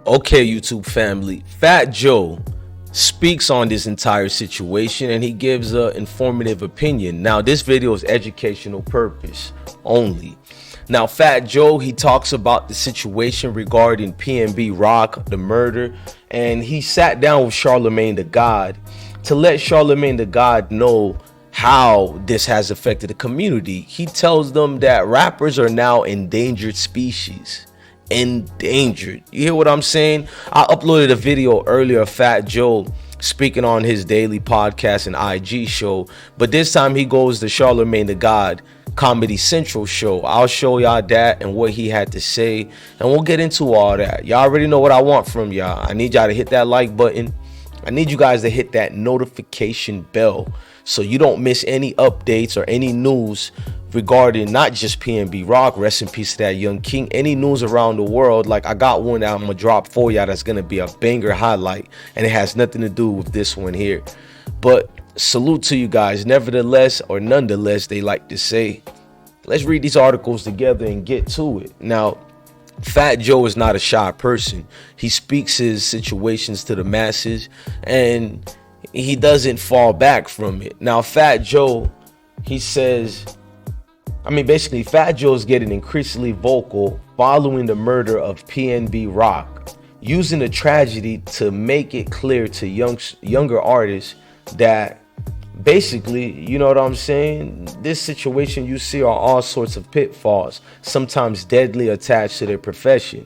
Okay, YouTube family, Fat Joe speaks on this entire situation and he gives an informative opinion. Now, this video is educational purpose only. Now, Fat Joe, he talks about the situation regarding PnB Rock, the murder, and he sat down with Charlamagne the God to let Charlamagne the God know how this has affected the community. He tells them that rappers are now endangered species. Endangered. You hear what I'm saying? I uploaded a video earlier of Fat Joe speaking on his daily podcast and IG show, but this time he goes to Charlamagne the God Comedy Central show. I'll show y'all that and what he had to say, and we'll get into all that. Y'all already know what I want from y'all. I need y'all to hit that like button. I need you guys to hit that notification bell so you don't miss any updates or any news regarding not just PnB Rock, rest in peace to that young king, any news around the world. Like, I got one that I'm gonna drop for y'all that's gonna be a banger highlight, and it has nothing to do with this one here. But salute to you guys. Nevertheless, or nonetheless, they like to say. Let's read these articles together and get to it. Now, Fat Joe is not a shy person. He speaks his situations to the masses and he doesn't fall back from it. Now, Fat Joe, he says, basically, Fat Joe is getting increasingly vocal following the murder of PnB Rock, using the tragedy to make it clear to younger artists that basically, you know what I'm saying, this situation you see are all sorts of pitfalls, sometimes deadly, attached to their profession.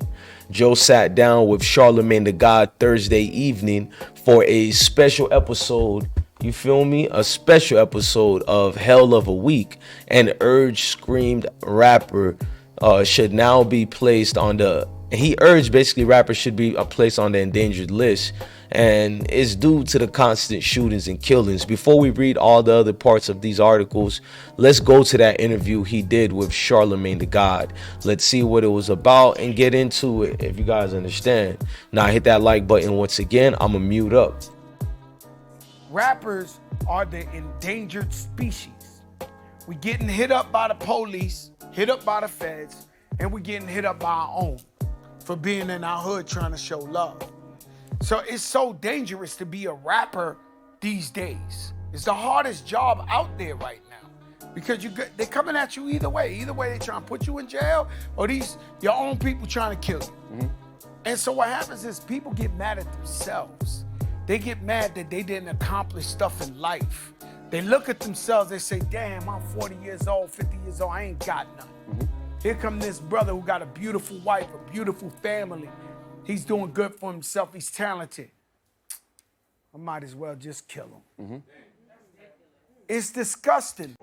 Joe sat down with Charlamagne the God Thursday evening for a special episode, you feel me, a special episode of Hell of a Week, and screamed rapper should now be placed on the, he urged basically rappers should be placed on the endangered list, and it's due to the constant shootings and killings. Before we read all the other parts of these articles, let's go to that interview he did with Charlamagne the God. Let's see what it was about and get into it, if you guys understand. Now, hit that like button once again. I'm gonna mute up. Rappers are the endangered species. We getting hit up by the police, hit up by the feds, and we getting hit up by our own for being in our hood trying to show love. So it's so dangerous to be a rapper these days. It's the hardest job out there right now because they're coming at you either way. Either way, they trying to put you in jail or your own people trying to kill you. Mm-hmm. And so what happens is people get mad at themselves. They get mad that they didn't accomplish stuff in life. They look at themselves, they say, damn, I'm 40 years old, 50 years old, I ain't got nothing. Mm-hmm. Here come this brother who got a beautiful wife, a beautiful family. He's doing good for himself. He's talented. I might as well just kill him. Mm-hmm. It's disgusting.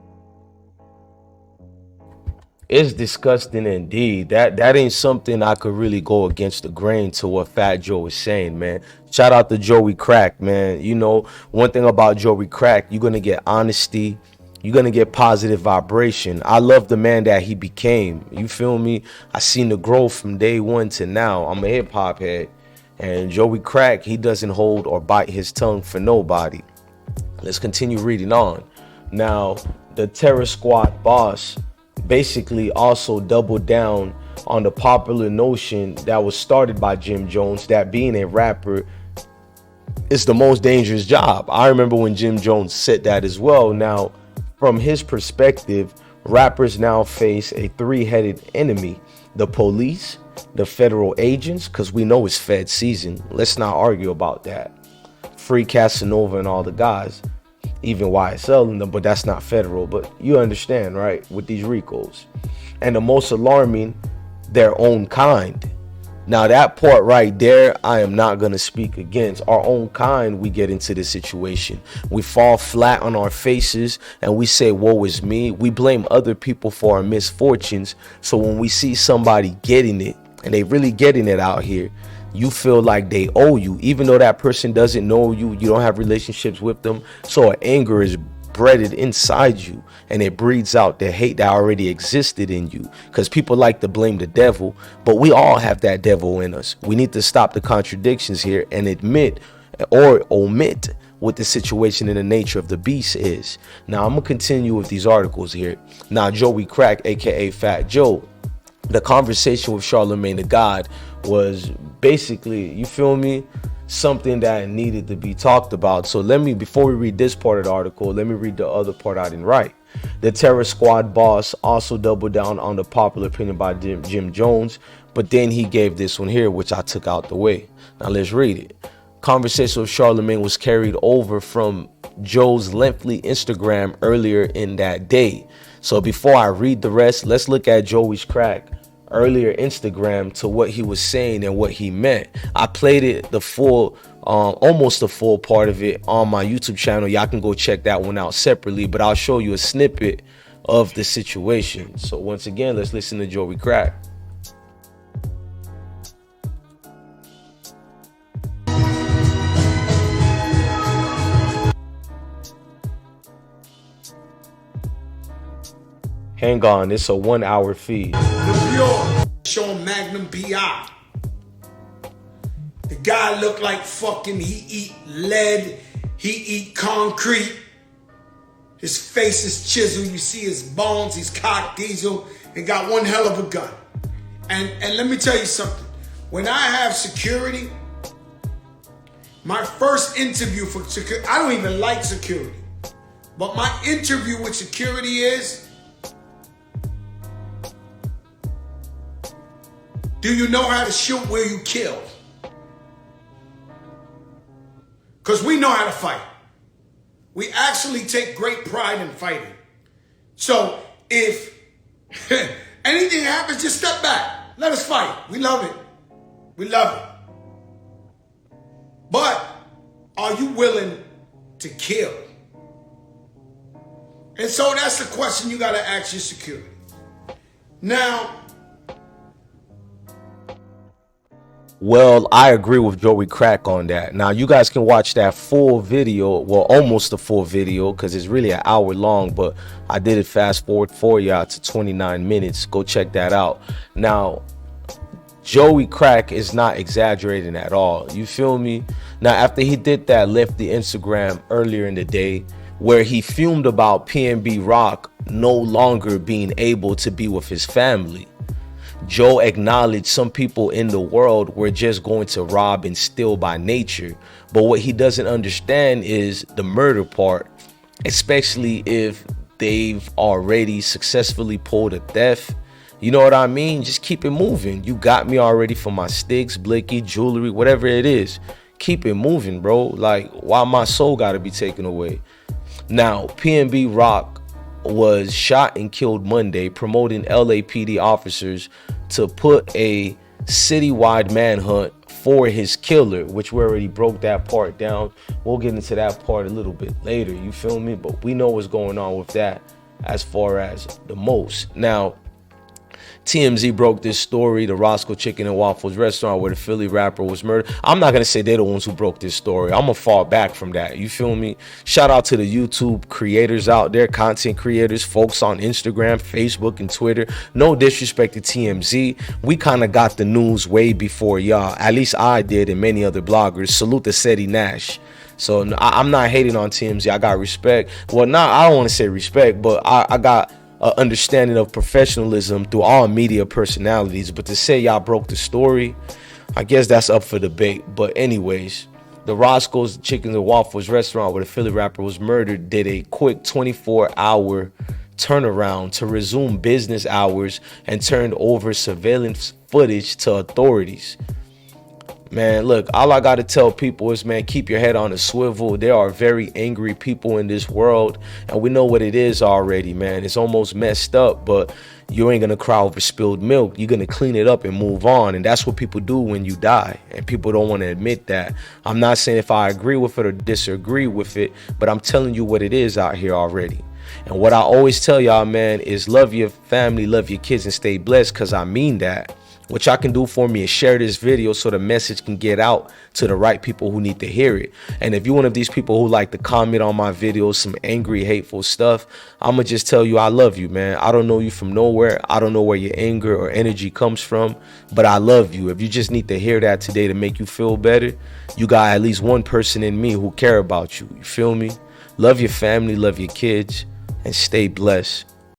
It's disgusting indeed. That ain't something I could really go against the grain to what Fat Joe is saying, man. Shout out to Joey Crack, man. You know, one thing about Joey Crack, you're going to get honesty. You're going to get positive vibration. I love the man that he became. You feel me? I seen the growth from day one to now. I'm a hip hop head. And Joey Crack, he doesn't hold or bite his tongue for nobody. Let's continue reading on. Now, the Terror Squad boss basically also doubled down on the popular notion that was started by Jim Jones, that being a rapper is the most dangerous job. I remember when Jim Jones said that as well. Now, from his perspective, rappers now face a three-headed enemy: the police, the federal agents, because we know it's Fed season. Let's not argue about that. Free Casanova and all the guys, even YSL and them, but that's not federal. But you understand, right, with these RICOs. And the most alarming, their own kind. Now, that part right there, I am not going to speak against. Our own kind, we get into this situation. We fall flat on our faces and we say, woe is me. We blame other people for our misfortunes. So when we see somebody getting it, and they really getting it out here, you feel like they owe you, even though that person doesn't know you, you don't have relationships with them. So anger is bred inside you, and it breeds out the hate that already existed in you, because people like to blame the devil, but we all have that devil in us. We need to stop the contradictions here and admit or omit what the situation and the nature of the beast is. Now, I'm gonna continue with these articles here. Now, Joey Crack, aka Fat Joe, the conversation with Charlamagne the God was basically, you feel me, something that needed to be talked about. So before we read this part of the article, let me read the other part I didn't write. The Terror Squad boss also doubled down on the popular opinion by Jim Jones, but then he gave this one here, which I took out the way. Now let's read it. Conversation with Charlamagne was carried over from Joe's lengthy Instagram earlier in that day. So before I read the rest, let's look at Joey's crack earlier Instagram to what he was saying and what he meant. I played it the full, almost the full part of it on my YouTube channel. Y'all can go check that one out separately, but I'll show you a snippet of the situation. So once again, let's listen to Joey crack. Hang on, it's a 1 hour feed. New York, showing Magnum PI. The guy looked like fucking, he eat lead, he eat concrete. His face is chiseled, you see his bones, he's cocked diesel, and got one hell of a gun. And let me tell you something. When I have security, my first interview for security, I don't even like security, but my interview with security is, do you know how to shoot where you kill? Because we know how to fight. We actually take great pride in fighting. So if anything happens, just step back. Let us fight. We love it. We love it. But are you willing to kill? And so that's the question you got to ask your security. Now, well, I agree with Joey Crack on that. Now, you guys can watch that full video, well, almost the full video, because it's really an hour long, but I did it fast forward for y'all to 29 minutes. Go check that out. Now, Joey Crack is not exaggerating at all. You feel me? Now, after he did that, left the Instagram earlier in the day, where he fumed about PnB Rock no longer being able to be with his family. Joe acknowledged some people in the world were just going to rob and steal by nature. But what he doesn't understand is the murder part, especially if they've already successfully pulled a theft. You know what I mean? Just keep it moving. You got me already for my sticks, blicky, jewelry, whatever it is. Keep it moving, bro. Like, why my soul got to be taken away? Now, PnB Rock was shot and killed Monday, promoting LAPD officers to put a citywide manhunt for his killer, which we already broke that part down. We'll get into that part a little bit later, you feel me? But we know what's going on with that as far as the most. Now, TMZ broke this story, the Roscoe Chicken and Waffles restaurant where the Philly rapper was murdered. I'm not going to say they're the ones who broke this story. I'm going to fall back from that. You feel me? Shout out to the YouTube creators out there, content creators, folks on Instagram, Facebook, and Twitter. No disrespect to TMZ. We kind of got the news way before y'all. At least I did, and many other bloggers. Salute to Seti Nash. So I'm not hating on TMZ. I got respect. Well, I don't want to say respect, but I got understanding of professionalism through all media personalities. But to say y'all broke the story, I guess that's up for debate. But anyways, the Roscoe's Chicken and Waffles restaurant where the Philly rapper was murdered did a quick 24-hour turnaround to resume business hours and turned over surveillance footage to authorities. Man, look, all I got to tell people is, man, keep your head on a swivel. There are very angry people in this world, and we know what it is already, man. It's almost messed up, but you ain't going to cry over spilled milk. You're going to clean it up and move on, and that's what people do when you die, and people don't want to admit that. I'm not saying if I agree with it or disagree with it, but I'm telling you what it is out here already. And what I always tell y'all, man, is love your family, love your kids, and stay blessed, because I mean that. What y'all can do for me is share this video so the message can get out to the right people who need to hear it. And if you're one of these people who like to comment on my videos, some angry, hateful stuff, I'm going to just tell you I love you, man. I don't know you from nowhere. I don't know where your anger or energy comes from, but I love you. If you just need to hear that today to make you feel better, you got at least one person in me who care about you. You feel me? Love your family, love your kids, and stay blessed.